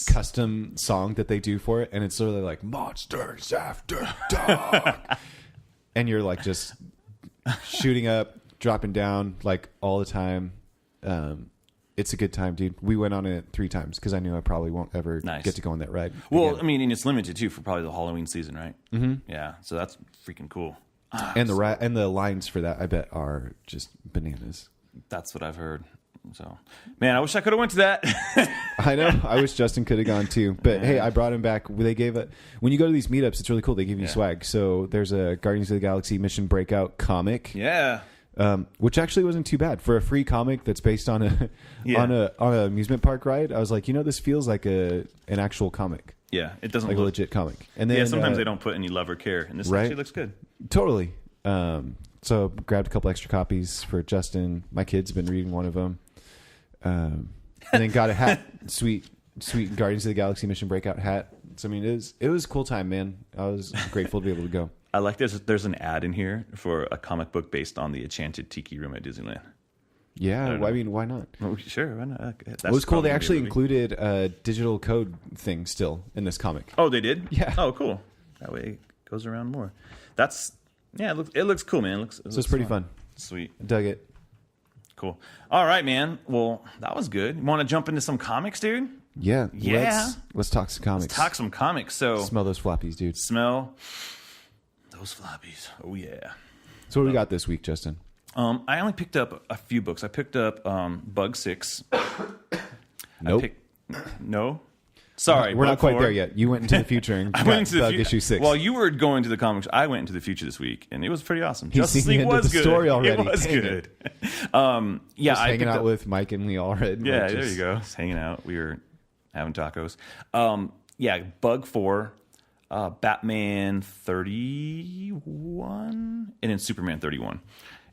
custom song that they do for it, and it's literally Monsters After Dark. And you're just shooting up, dropping down all the time. It's a good time, dude. We went on it 3 times because I knew I probably won't ever get to go on that ride. Well, again. I mean, and it's limited too for probably the Halloween season, right? Mm-hmm. Yeah, so that's freaking cool. And the lines for that, I bet, are just bananas. That's what I've heard. So, man, I wish I could have went to that. I know. I wish Justin could have gone too. But hey, I brought him back. They gave when you go to these meetups, it's really cool. They give you swag. So there's a Guardians of the Galaxy Mission Breakout comic. Yeah. Which actually wasn't too bad for a free comic that's based on an amusement park ride. I was like, this feels like an actual comic. Yeah, it doesn't look a legit comic. And then sometimes they don't put any love or care, and this actually looks good. Totally. So grabbed a couple extra copies for Justin. My kids have been reading one of them. And then got a hat, sweet Guardians of the Galaxy Mission Breakout hat. So I mean, it was a cool time, man. I was grateful to be able to go. I like there's an ad in here for a comic book based on the Enchanted Tiki Room at Disneyland. Yeah, I mean, why not? Well, sure, why not? It was cool. They actually included a digital code thing still in this comic. Oh, they did? Yeah. Oh, cool. That way it goes around more. It looks cool, man. It's pretty fun. Sweet. Dug it. Cool. All right, man. Well, that was good. You want to jump into some comics, dude? Yeah. Let's talk some comics. So smell those floppies, dude. Smell those floppies. Oh yeah. So what do we got this week, Justin? I only picked up a few books. I picked up Bug 6. Nope. No. Sorry, we're not quite there yet. You went into the future and I went into Bug issue 6. While you were going to the comics, I went into the future this week, and it was pretty awesome. Justice League was good. Story already. It was good. Just hanging out with Mike and Lee already. Yeah, there you go. Just hanging out. We were having tacos. Bug 4. Batman 31, and then Superman 31.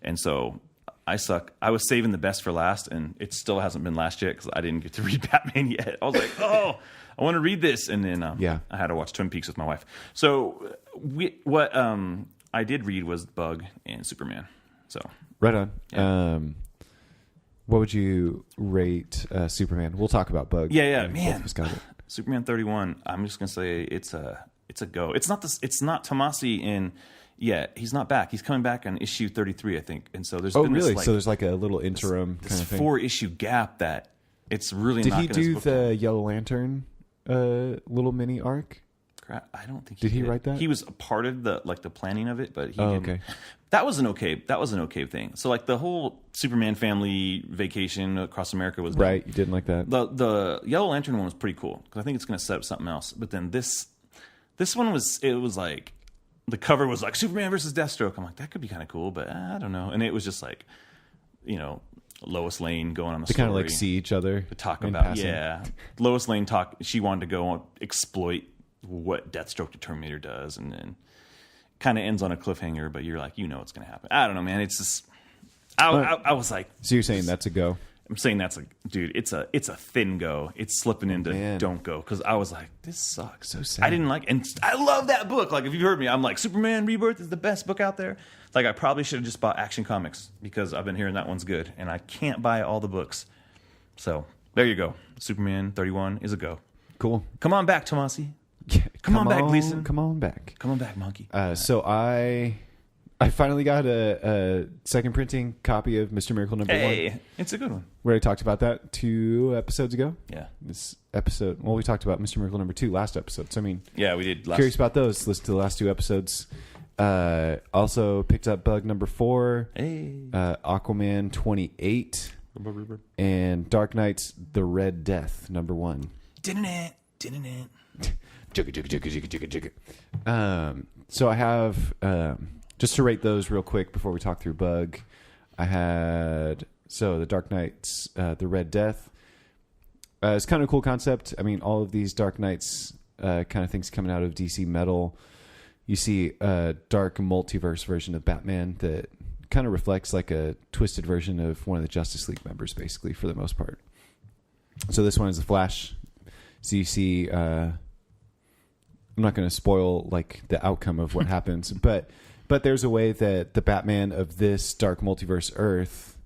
And so I suck. I was saving the best for last, and it still hasn't been last yet because I didn't get to read Batman yet. I was like, oh, I want to read this. And then I had to watch Twin Peaks with my wife. So what I did read was Bug and Superman. So right on. Yeah. What would you rate Superman? We'll talk about Bug. Yeah, man. Superman 31. I'm just gonna say it's a go. It's not Tomasi in yet. He's not back. He's coming back on issue 33, I think. And so there's been really? This, so there's like a little interim this kind of thing. 4-issue gap that it's really Did not. Did he do the Yellow Lantern little mini arc? I don't think did he write that? He was a part of the planning of it, but he didn't. Okay. That was an okay thing. So like the whole Superman family vacation across America was right. You didn't like that. The Yellow Lantern one was pretty cool because I think it's going to set up something else. But then this one was like the cover was like Superman versus Deathstroke. I'm like, that could be kind of cool, but I don't know. And it was just like, Lois Lane going on a story. They kind of like see each other to talk about passing. Lois Lane she wanted to go exploit what Deathstroke the Terminator does, and then kind of ends on a cliffhanger, but you're like, it's going to happen. I don't know, man. It's just I was like, so you're saying that's a go? I'm saying it's a thin go. It's slipping into don't go, because I was like, this sucks. So sad. I didn't like, and I love that book. Like, if you've heard me, I'm like, Superman Rebirth is the best book out there. Like, I probably should have just bought Action Comics because I've been hearing that one's good, and I can't buy all the books. So there you go. Superman 31 is a go. Cool. Come on back, Tomasi. Yeah, come on back, Gleason. Come on back. Come on back, Monkey. So I finally got a second printing copy of Mr. Miracle number 1. Hey, it's a good one. We already talked about that 2 episodes ago. Yeah. This episode, we talked about Mr. Miracle number 2 last episode. So, I mean, yeah, we did. Curious about those. Listen to the last 2 episodes. Also picked up Bug number 4. Hey. Aquaman 28. And Dark Knight's The Red Death number 1. Didn't it? So I have, just to rate those real quick before we talk through Bug, I had, the Dark Knight's The Red Death. It's kind of a cool concept. I mean, all of these Dark Knights kind of things coming out of DC Metal. You see a dark multiverse version of Batman that kind of reflects like a twisted version of one of the Justice League members, basically, for the most part. So this one is the Flash. So you see, I'm not going to spoil like the outcome of what happens, but there's a way that the Batman of this dark multiverse Earth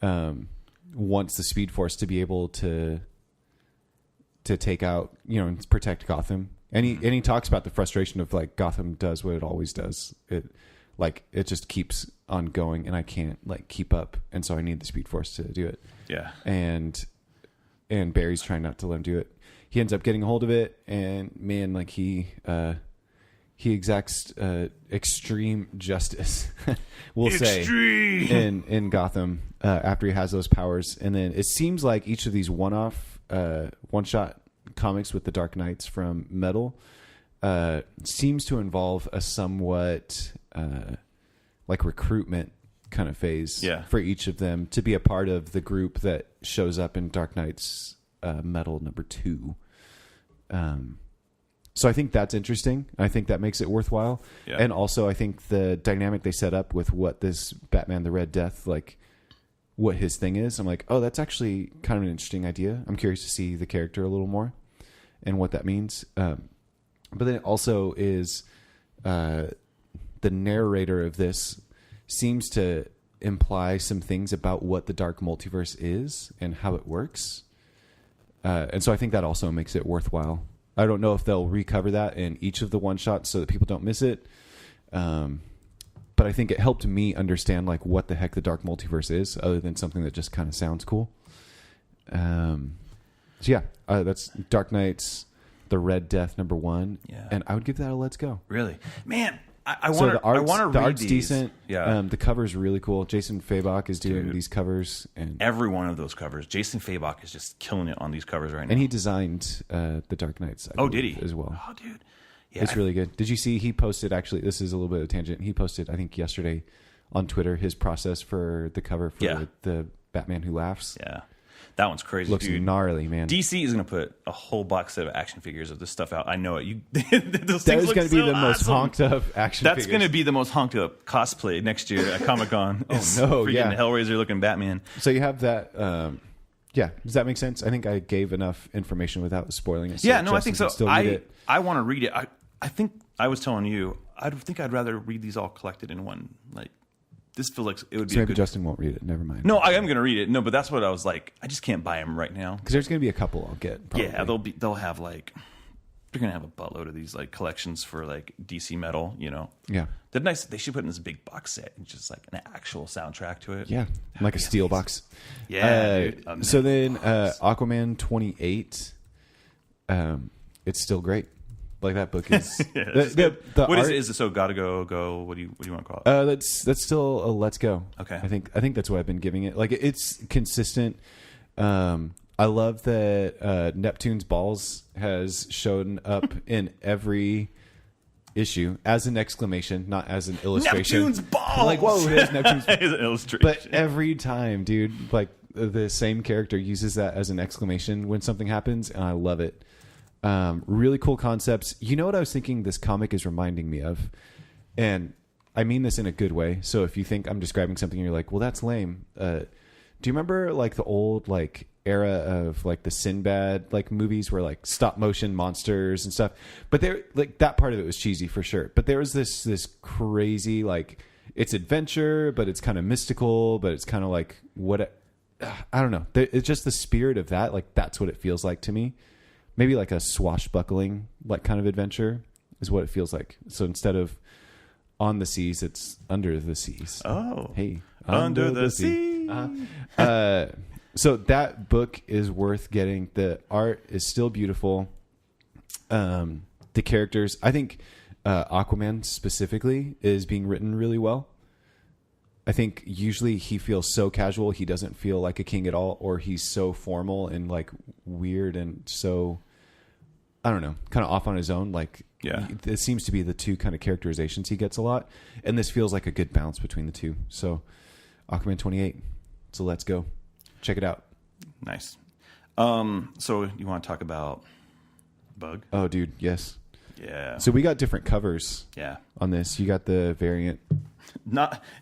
wants the Speed Force to be able to take out, and protect Gotham. And he talks about the frustration of like Gotham does what it always does. It just keeps on going, and I can't like keep up, and so I need the Speed Force to do it. Yeah. And Barry's trying not to let him do it. He ends up getting a hold of it, and man, like he exacts extreme justice, we'll say, in Gotham after he has those powers. And then it seems like each of these one-shot comics with the Dark Knights from Metal seems to involve a somewhat like recruitment kind of phase for each of them to be a part of the group that shows up in Dark Knight's Metal number 2. So I think that's interesting. I think that makes it worthwhile. Yeah. And also I think the dynamic they set up with what this Batman the Red Death, like what his thing is, I'm like, oh, that's actually kind of an interesting idea. I'm curious to see the character a little more and what that means. But then it also is the narrator of this seems to imply some things about what the dark multiverse is and how it works. And so I think that also makes it worthwhile. I don't know if they'll recover that in each of the one-shots so that people don't miss it. But I think it helped me understand like what the heck the dark multiverse is, other than something that just kind of sounds cool. That's Dark Knight's The Red Death number 1. Yeah. And I would give that a let's go. Really? Man, I want to read the art's these. Decent. Yeah. The cover's really cool. Jason Fabok is doing these covers, and every one of those covers. Jason Fabok is just killing it on these covers right now. And he designed the Dark Knights. Did he? As well. Oh, dude. Yeah, it's really good. Did you see he posted, actually, this is a little bit of a tangent. He posted, I think yesterday on Twitter, his process for the cover for the Batman Who Laughs. Yeah. That one's crazy. Looks dude. Gnarly, man. DC is going to put a whole box set of action figures of this stuff out. I know it. That is going to be the most honked up action That's figures. going to be the most honked up cosplay next year at Comic-Con. Oh, no, freaking Hellraiser looking Batman. So you have that. Yeah, does that make sense? I think I gave enough information without spoiling it. So yeah, no, I think so. I want to read it. I think I was telling you, I think I'd rather read these all collected in one. Like, this feels like it would be. So maybe Justin won't read it. Never mind. No, I am going to read it. No, but that's what I was like. I just can't buy them right now because there's going to be a couple I'll get. Probably. Yeah, they'll have like. They're gonna have a buttload of these like collections for like DC metal, you know. Yeah, they're nice. They should put in this big box set and just like an actual soundtrack to it. Yeah, like a steel box. Yeah. So then, Aquaman 28. It's still great. Like that book is. Yeah, what art, is it? So gotta go. What do you want to call it? That's still a let's go. Okay. I think that's what I've been giving it. Like it's consistent. I love that Neptune's balls has shown up in every issue as an exclamation, not as an illustration. Neptune's balls! Like, whoa, there's Neptune's balls. It's an illustration. But every time, dude, like the same character uses that as an exclamation when something happens, and I love it. Really cool concepts. You know what I was thinking this comic is reminding me of? And I mean this in a good way. So if you think I'm describing something and you're like, well, that's lame. Do you remember like the old like era of like the Sinbad like movies where like stop motion monsters and stuff? But there, like that part of it was cheesy for sure. But there was this crazy like it's adventure, but it's kind of mystical, but it's kind of like I don't know. It's just the spirit of that. Like that's what it feels like to me. Maybe like a swashbuckling like kind of adventure is what it feels like. So instead of on the seas, it's under the seas. Oh, hey, under the sea. So that book is worth getting. The art is still beautiful. The characters, I think Aquaman specifically is being written really well. I think usually he feels so casual. He doesn't feel like a king at all, or he's so formal and like weird and so, I don't know, kind of off on his own. Like, yeah, it seems to be the two kind of characterizations he gets a lot. And this feels like a good balance between the two. So Aquaman 28. So let's go. Check it out. Nice. So you want to talk about Bug? Oh, dude, yes. Yeah. So we got different covers. Yeah. On this, you got the variant.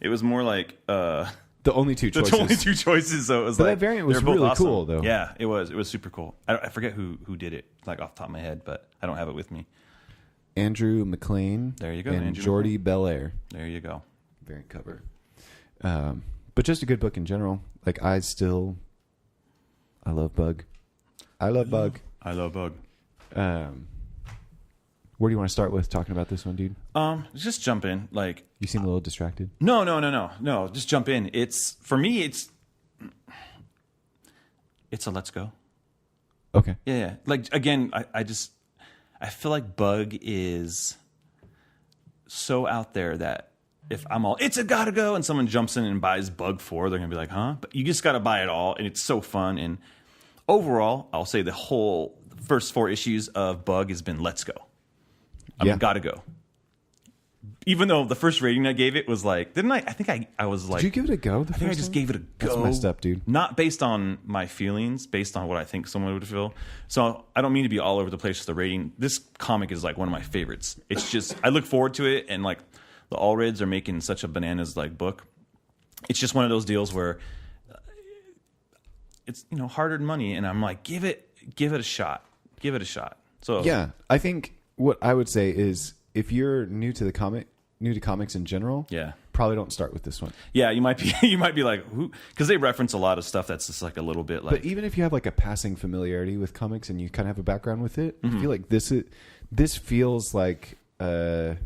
It was more like the only two choices. The only two choices. So it was but like that variant was really awesome. cool, though. Yeah, it was. It was super cool. I forget who did it, like off the top of my head, but I don't have it with me. Andrew McLean. There you go. And Jordy Belair. There you go. Variant cover. But just a good book in general. Like I love Bug. I love Bug. I love Bug. Where do you want to start with talking about this one, dude? Just jump in. Like you seem a little distracted. No. Just jump in. It's for me. It's a let's go. Okay. Yeah. Like again, I feel like Bug is so out there that if I'm all it's a gotta go and someone jumps in and buys Bug 4, they're gonna be like, huh? But you just gotta buy it all, and it's so fun. And overall, I'll say the whole first 4 issues of Bug has been let's go. I mean, gotta go. Even though the first rating I gave it was like, didn't I? I think I was like, did you give it a go? I think I just gave it a go. That's messed up, dude. Not based on my feelings, based on what I think someone would feel. So I don't mean to be all over the place with the rating. This comic is like one of my favorites. It's just I look forward to it, and like the Allreds are making such a bananas like book. It's just one of those deals where it's hard-earned money, and I'm like, give it a shot. Give it a shot. So yeah, I think what I would say is if you're new to comics in general, probably don't start with this one. Yeah, you might be like, who? Because they reference a lot of stuff that's just like a little bit like. But even if you have like a passing familiarity with comics and you kind of have a background with it, I feel like this feels like a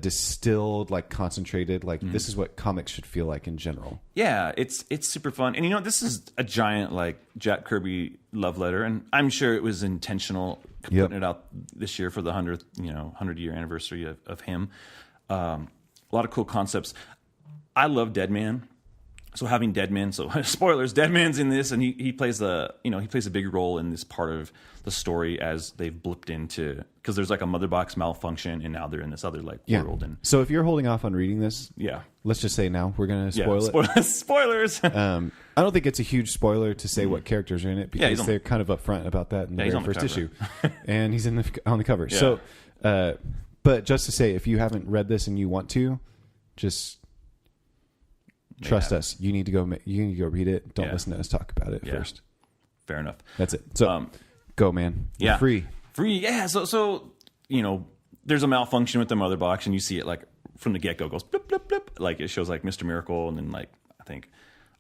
distilled, like concentrated, like this is what comics should feel like in general. Yeah, it's super fun, and this is a giant like Jack Kirby love letter, and I'm sure it was intentional putting it out this year for the 100-year anniversary of him. A lot of cool concepts. I love Dead Man. So having Deadman, so spoilers, Deadman's in this, and he plays a big role in this part of the story as they've blipped into, because there's like a mother box malfunction, and now they're in this other like world. And so if you're holding off on reading this, let's just say now we're gonna spoil it. Spoilers. I don't think it's a huge spoiler to say what characters are in it, because they're kind of upfront about that in the very first issue, and he's on the cover. Yeah. So, but just to say, if you haven't read this and you want to, just trust us. You need to go read it. Don't listen to us talk about it first. Fair enough. That's it. So go, man. Yeah. Free. Yeah. So there's a malfunction with the mother box, and you see it like from the get go goes blip blip blip. Like it shows like Mr. Miracle, and then like I think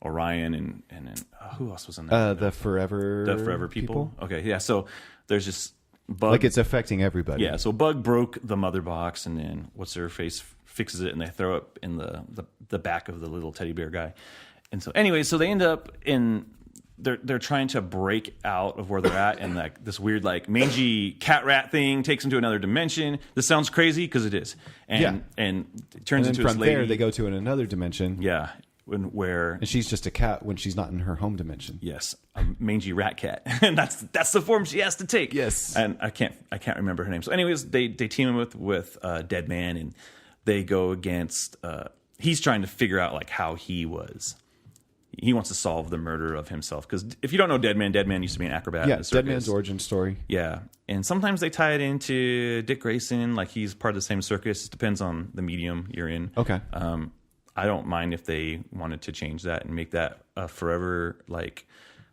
Orion, and then who else was in there? The Forever people. Okay. Yeah. So there's just Bug. Like it's affecting everybody. Yeah. So Bug broke the mother box, and then what's her face fixes it, and they throw it in the back of the little teddy bear guy. And so anyway, so they end up in they're trying to break out of where they're at, and like this weird like mangy cat rat thing takes them to another dimension. This sounds crazy because it is. And it turns into from this lady. there they go to another dimension. Yeah. And she's just a cat when she's not in her home dimension. Yes, a mangy rat cat, and that's the form she has to take. Yes, and I can't remember her name. So, anyways, they team him with Deadman, and they go against. He's trying to figure out like how he was. He wants to solve the murder of himself, because if you don't know Deadman used to be an acrobat. Yeah, Deadman's origin story. Yeah, and sometimes they tie it into Dick Grayson, like he's part of the same circus. It depends on the medium you're in. Okay. I don't mind if they wanted to change that and make that a forever like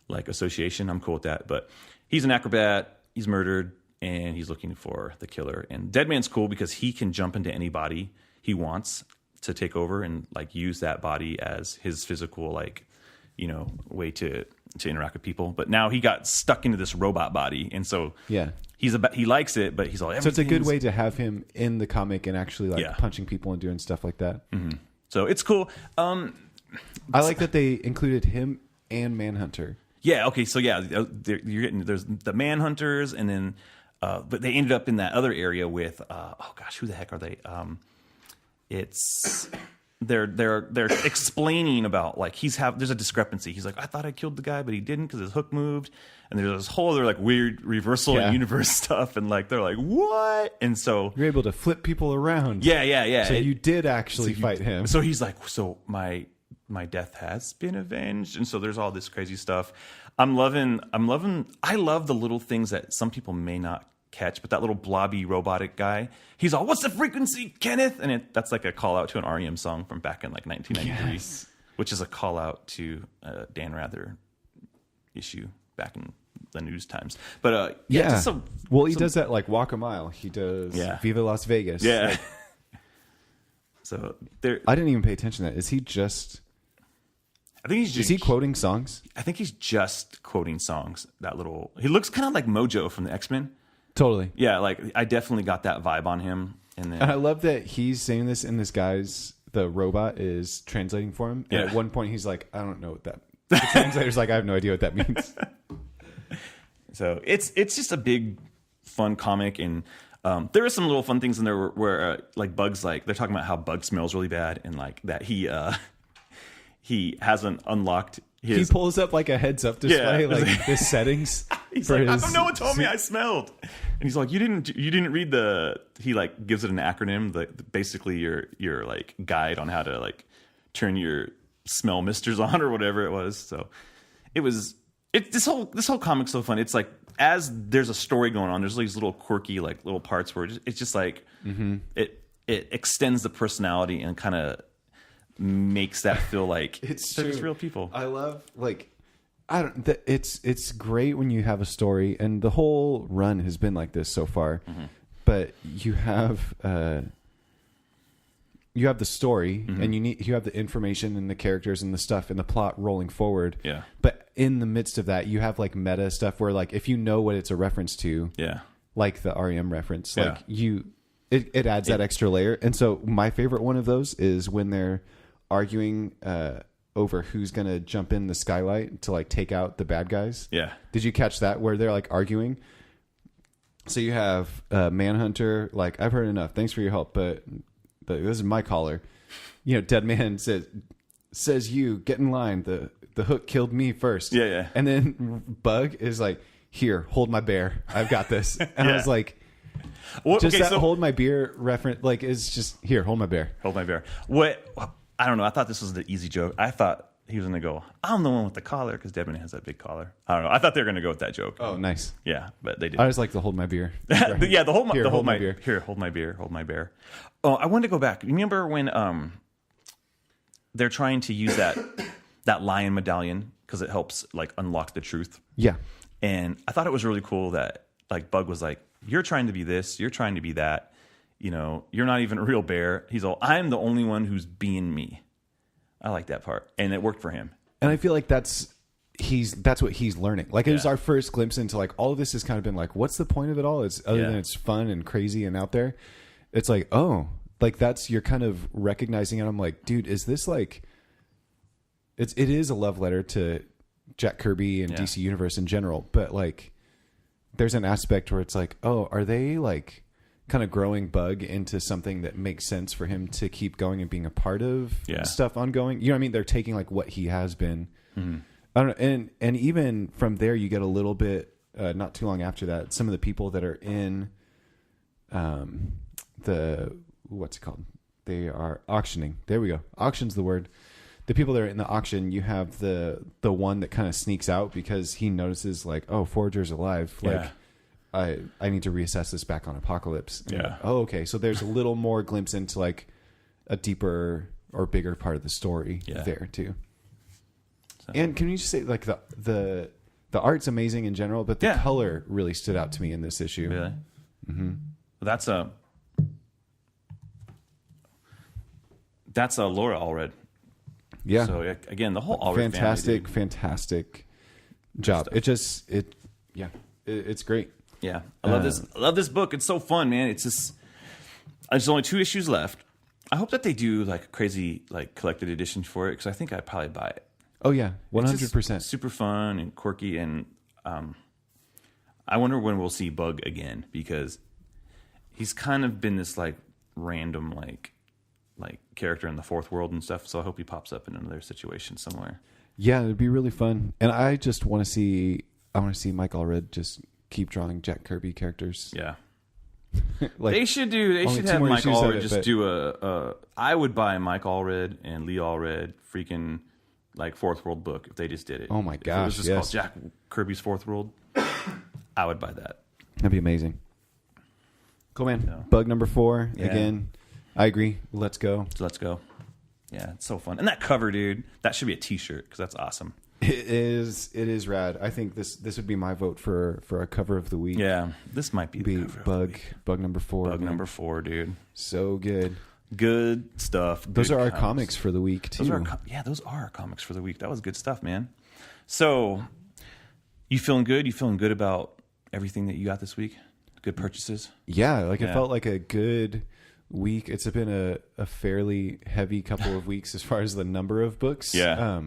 association. I'm cool with that. But he's an acrobat. He's murdered, and he's looking for the killer. And Deadman's cool because he can jump into any body he wants to take over and like use that body as his physical way to interact with people. But now he got stuck into this robot body, and so he likes it, but he's all. So it's a good way to have him in the comic and actually punching people and doing stuff like that. Mm-hmm. So it's cool. I like that they included him and Manhunter. Yeah. Okay. So you're getting there's the Manhunters, and then but they ended up in that other area with who the heck are they? It's they're explaining about like there's a discrepancy. He's like, I thought I killed the guy, but he didn't because his hook moved. And there's this whole other like weird reversal in universe stuff, and like they're like, what? And so you're able to flip people around. Yeah. So you did actually fight him. So he's like, so my death has been avenged, and so there's all this crazy stuff. I love the little things that some people may not catch, but that little blobby robotic guy, he's all, what's the frequency, Kenneth? And that's like a call out to an REM song from back in like 1993, which is a call out to a Dan Rather issue back in the news times. But he does that like Walk a Mile. He does Viva Las Vegas. Yeah. Like, so I didn't even pay attention to that. Is he just... I think he's just... Is he quoting songs? I think he's just quoting songs. He looks kind of like Mojo from the X-Men. Totally. Yeah, like I definitely got that vibe on him. And I love that he's saying this, and this guy's, the robot is translating for him. And at one point he's like, I don't know what that... The translator's like, I have no idea what that means. So it's just a big, fun comic, and there are some little fun things in there where like Bug's like, they're talking about how Bug smells really bad, and like that he hasn't unlocked his... He pulls up like a heads up display, like his settings. He's like, how come no one told me I smelled? And he's like, you didn't read he like gives it an acronym, basically your like guide on how to like turn your smell misters on or whatever it was. So this whole comic's so fun. It's like, as there's a story going on, there's these little quirky like little parts where it's just like it extends the personality and kind of makes that feel like they're just real people. I love like it's great when you have a story, and the whole run has been like this so far. Mm-hmm. But you have the story, and you have the information and the characters and the stuff and the plot rolling forward. Yeah. But in the midst of that, you have like meta stuff where like if you know what it's a reference to, like the REM reference, like it adds that extra layer. And so my favorite one of those is when they're arguing over who's going to jump in the skylight to like take out the bad guys. Yeah. Did you catch that where they're like arguing? So you have Manhunter, like, I've heard enough. Thanks for your help, but this is my caller. You know, Deadman says, says you, get in line. The hook killed me first. Yeah. And then Bug is like, here, hold my bear. I've got this. And I was like, hold my beer reference, like, is just, here, hold my bear. Hold my bear. What? I don't know. I thought this was the easy joke. I thought he was going to go, I'm the one with the collar, because Deadman has that big collar. I don't know. I thought they were going to go with that joke. Oh, nice. Yeah, but they didn't. I was like the hold my beer. Yeah, hold my beer. Here, hold my beer. Hold my bear. Oh, I wanted to go back. Remember when they're trying to use that lion medallion because it helps like unlock the truth? Yeah. And I thought it was really cool that like Bug was like, you're trying to be this, you're trying to be that, you know, you're not even a real bear. He's all, I'm the only one who's being me. I like that part. And it worked for him. And I feel like that's what he's learning. Like, it was our first glimpse into like, all of this has kind of been like, what's the point of it all? It's other than it's fun and crazy and out there. It's like, oh, like you're kind of recognizing it. I'm like, dude, is this like, it is a love letter to Jack Kirby and DC Universe in general, but like there's an aspect where it's like, oh, are they like kind of growing Bug into something that makes sense for him to keep going and being a part of stuff ongoing? You know what I mean? They're taking like what he has been. Mm-hmm. I don't know, and even from there you get a little bit not too long after that, some of the people that are in what's it called? They are auctioning. There we go. Auction's the word. The people that are in the auction, you have the one that kind of sneaks out because he notices like, oh, Forager's alive. Like, I need to reassess this back on Apocalypse. And like, oh, okay. So there's a little more glimpse into like a deeper or bigger part of the story there too. So. And can you just say like the art's amazing in general, but the color really stood out to me in this issue. Really? Mm-hmm. That's a Laura Allred. Yeah. So again, the whole Allred fantastic job. It's great. Yeah, I love this. I love this book. It's so fun, man. It's just there's only 2 issues left. I hope that they do like a crazy like collected edition for it because I think I'd probably buy it. Oh yeah, 100%. Super fun and quirky, and I wonder when we'll see Bug again because he's kind of been this like random like character in the Fourth World and stuff. So I hope he pops up in another situation somewhere. Yeah, it'd be really fun. And I just want to see Mike Allred just keep drawing Jack Kirby characters. Yeah. Like, they should have Mike Allred just do I would buy Mike Allred and Lee Allred freaking like Fourth World book if they just did it. Oh my gosh. If it was just called Jack Kirby's Fourth World, I would buy that. That'd be amazing. Cool, man. Yeah. Bug number 4 again. I agree. Let's go. Yeah, it's so fun. And that cover, dude, that should be a t-shirt because that's awesome. It is rad. I think this would be my vote for a cover of the week. Yeah, this might be the cover Bug, of the week. Bug number 4. Bug number 4, dude. So good. Good stuff. Those are our comics for the week, too. Those are our comics for the week. That was good stuff, man. So, you feeling good? You feeling good about everything that you got this week? Good purchases? Yeah, it felt like a good week. It's been a fairly heavy couple of weeks as far as the number of books. Yeah.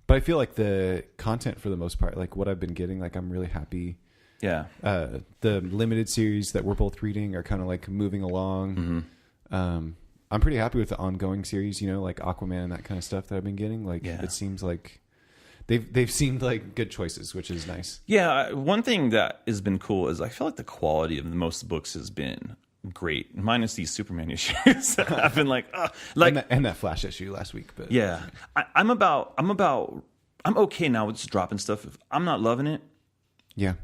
But I feel like the content for the most part, like what I've been getting, like I'm really happy. Yeah. The limited series that we're both reading are kind of like moving along. Mm-hmm. I'm pretty happy with the ongoing series, like Aquaman and that kind of stuff that I've been getting. Like it seems like they've seemed like good choices, which is nice. Yeah. One thing that has been cool is I feel like the quality of most books has been great, minus these Superman issues. I've been like and that Flash issue last week. But yeah, I'm okay now with just dropping stuff. If I'm not loving it,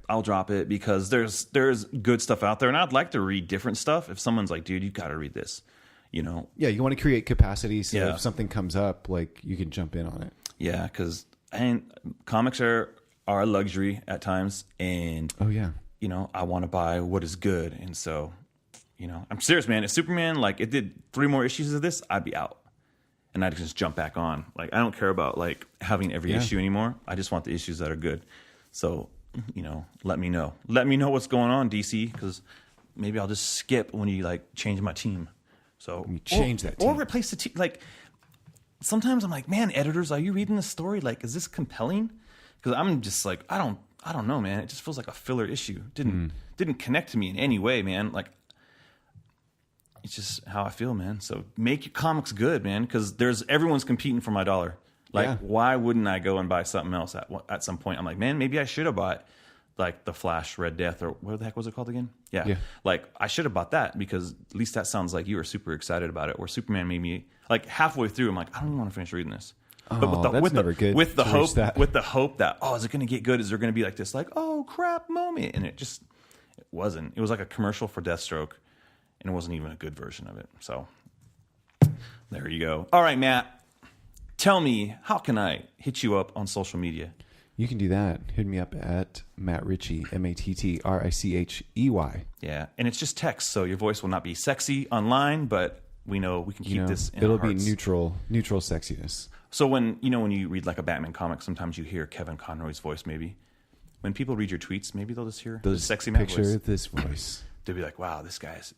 I'll drop it because there's good stuff out there, and I'd like to read different stuff. If someone's like, dude, you've got to read this, you want to create capacity so if something comes up, like you can jump in on it. Yeah, because comics are a luxury at times, and I want to buy what is good, and so. I'm serious, man. If Superman, it did 3 more issues of this, I'd be out. And I'd just jump back on. I don't care about, having every issue anymore. I just want the issues that are good. So, let me know. Let me know what's going on, DC, because maybe I'll just skip when you, change my team. So change that team. Or replace the team. Sometimes I'm like, man, editors, are you reading this story? Is this compelling? Because I'm just I don't know, man. It just feels like a filler issue. Didn't connect to me in any way, man. it's just how I feel, man. So make your comics good, man, because everyone's competing for my dollar. Like, why wouldn't I go and buy something else at some point? I'm like, man, maybe I should have bought like the Flash Red Death, or what the heck was it called again? Yeah. Like, I should have bought that, because at least that sounds like you were super excited about it. Or Superman made me, like, halfway through, I'm like, I don't even want to finish reading this. But that's never good. With the hope that, oh, is it going to get good? Is there going to be like this, like, oh crap moment? And it wasn't. It was like a commercial for Deathstroke, and it wasn't even a good version of it. So there you go. All right, Matt, tell me, how can I hit you up on social media? You can do that. Hit me up at Matt Ritchie, MattriChey. Yeah, and it's just text, so your voice will not be sexy online, but we know we can keep this in it'll our hearts. Be neutral sexiness. So when you read like a Batman comic, sometimes you hear Kevin Conroy's voice. Maybe when people read your tweets, maybe they'll just hear the sexy Matt voice. Picture this voice. They'll be like, "Wow, this guy's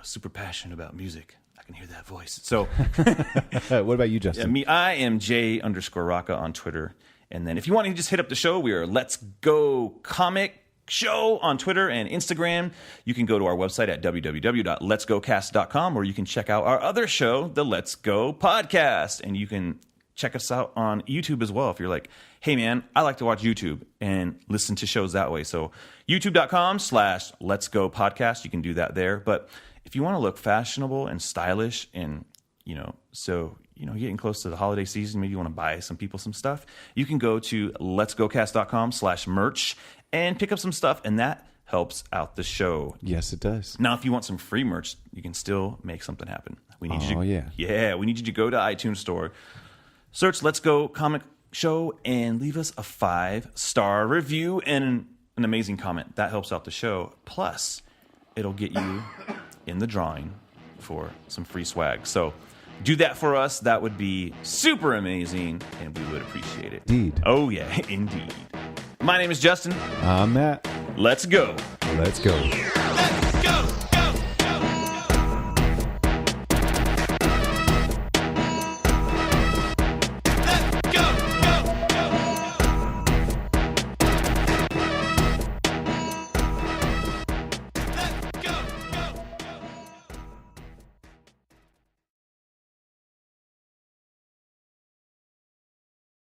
super passionate about music. I can hear that voice." So, what about you, Justin? Yeah, I am J_Rocka on Twitter. And then if you want to just hit up the show, we are Let's Go Comic Show on Twitter and Instagram. You can go to our website at www.letsgocast.com, or you can check out our other show, the Let's Go Podcast. And you can check us out on YouTube as well if you're like, hey, man, I like to watch YouTube and listen to shows that way. So youtube.com/Let's Go Podcast. You can do that there. But if you want to look fashionable and stylish and, getting close to the holiday season, maybe you want to buy some people some stuff, you can go to letsgocast.com/merch and pick up some stuff, and that helps out the show. Yes, it does. Now, if you want some free merch, you can still make something happen. We need you to go to iTunes Store, search Let's Go Comic Show, and leave us a 5-star review and an amazing comment. That helps out the show. Plus, it'll get you in the drawing for some free swag. So do that for us. That would be super amazing, and we would appreciate it. Indeed. Oh, yeah, indeed. My name is Justin. I'm Matt. Let's go. Let's go.